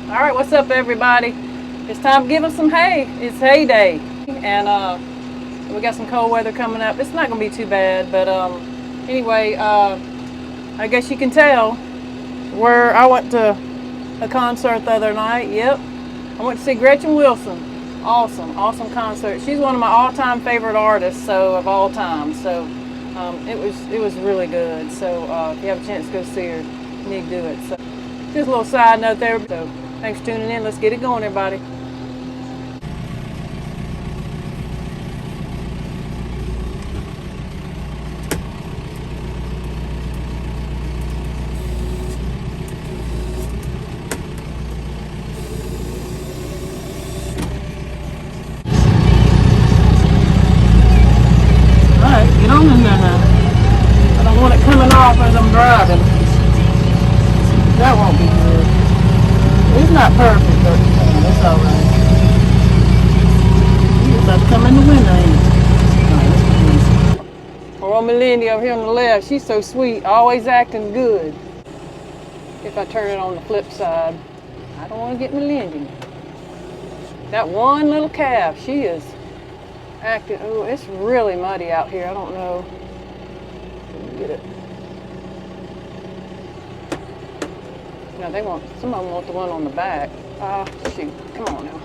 All right, what's up, everybody? It's time to give us some hay. It's hay day, and we got some cold weather coming up. It's not gonna be too bad, but anyway, I guess you can tell where I went to a concert the other night. Yep, I went to see Gretchen Wilson. Awesome concert. She's one of my all-time favorite artists, so of all time. So it was really good. So if you have a chance to go see her, you need to do it. So just a little side note there. So thanks for tuning in. Let's get it going, everybody. Alright, get on in there now. I don't want it coming off as I'm driving. That won't be good. It's not perfect, but that's alright. You just have to come in the window, ain't it? Alright, or Melindy over here on the left, she's so sweet, always acting good. If I turn it on the flip side, I don't want to get Melindy. That one little calf, she is acting. Oh, it's really muddy out here. I don't know. Get it. No, they want. Some of them want the one on the back. Shoot! Come on now.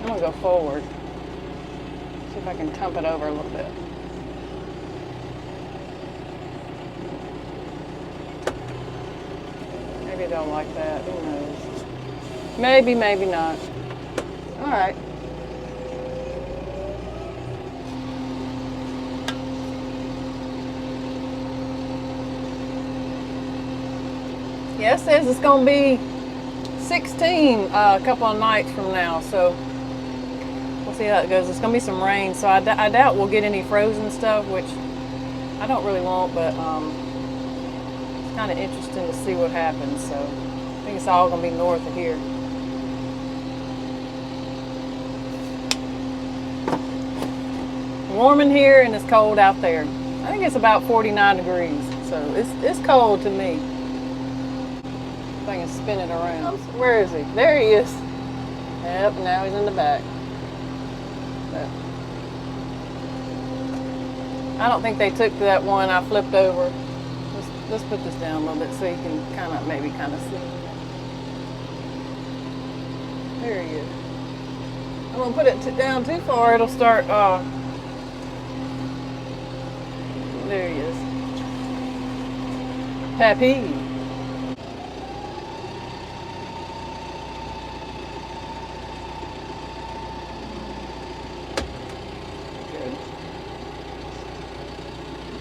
I'm gonna go forward. See if I can tump it over a little bit. Maybe they'll like that. Who knows? Maybe, maybe not. All right. Yeah, it says it's gonna be 16 a couple of nights from now, so we'll see how it goes. It's gonna be some rain, so I doubt we'll get any frozen stuff, which I don't really want, but it's kind of interesting to see what happens. So I think it's all gonna be north of here. Warm in here and it's cold out there. I think it's about 49 degrees, so it's cold to me. If I can spin it around. Where is he? There he is. Yep, now he's in the back. But I don't think they took that one I flipped over. Let's put this down a little bit so you can maybe see. There he is. I'm gonna put it down too far. It'll start. There he is. Pappy.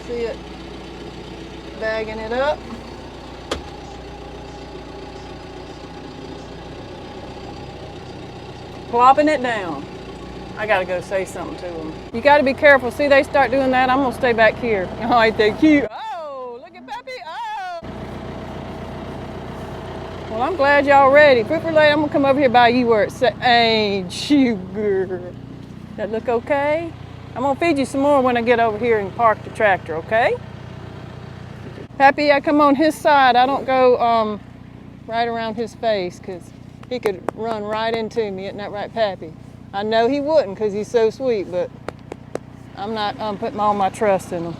See it bagging it up. Plopping it down. I gotta go say something to them. You gotta be careful. See, they start doing that. I'm gonna stay back here. Oh, ain't they cute? Oh, look at Peppy. Oh. Well, I'm glad y'all ready. Quicker late, I'm gonna come over here by you where it says, ain't sugar. That look okay? I'm gonna feed you some more when I get over here and park the tractor, okay? Pappy, I come on his side. I don't go right around his face because he could run right into me. Isn't that right, Pappy? I know he wouldn't because he's so sweet, but I'm not putting all my trust in him.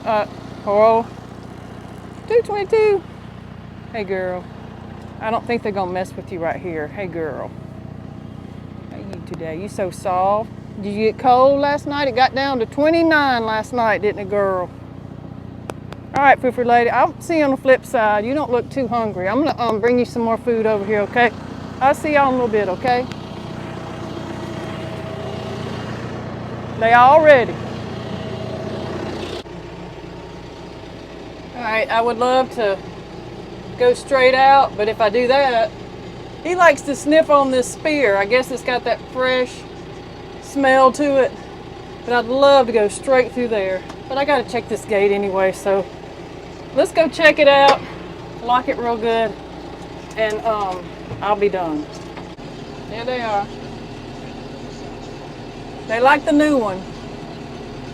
Hello? 222. Hey, girl. I don't think they're gonna mess with you right here. Hey, girl. You today. You so soft. Did you get cold last night? It got down to 29 last night, didn't it, girl? All right, Foo-Foo lady. I'll see you on the flip side. You don't look too hungry. I'm gonna bring you some more food over here, okay? I'll see y'all in a little bit, okay? They all ready. All right, I would love to go straight out, but if I do that, he likes to sniff on this spear. I guess it's got that fresh smell to it, but I'd love to go straight through there. But I gotta check this gate anyway, so let's go check it out, lock it real good, and I'll be done. There they are. They like the new one.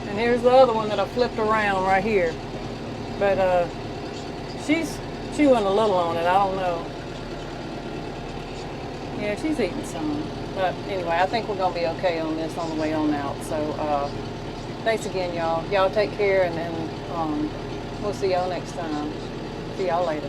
And here's the other one that I flipped around right here. But she's chewing a little on it, I don't know. Yeah, she's eating some. But anyway, I think we're gonna be okay on this on the way on out. So thanks again, y'all. Y'all take care, and then we'll see y'all next time. See y'all later.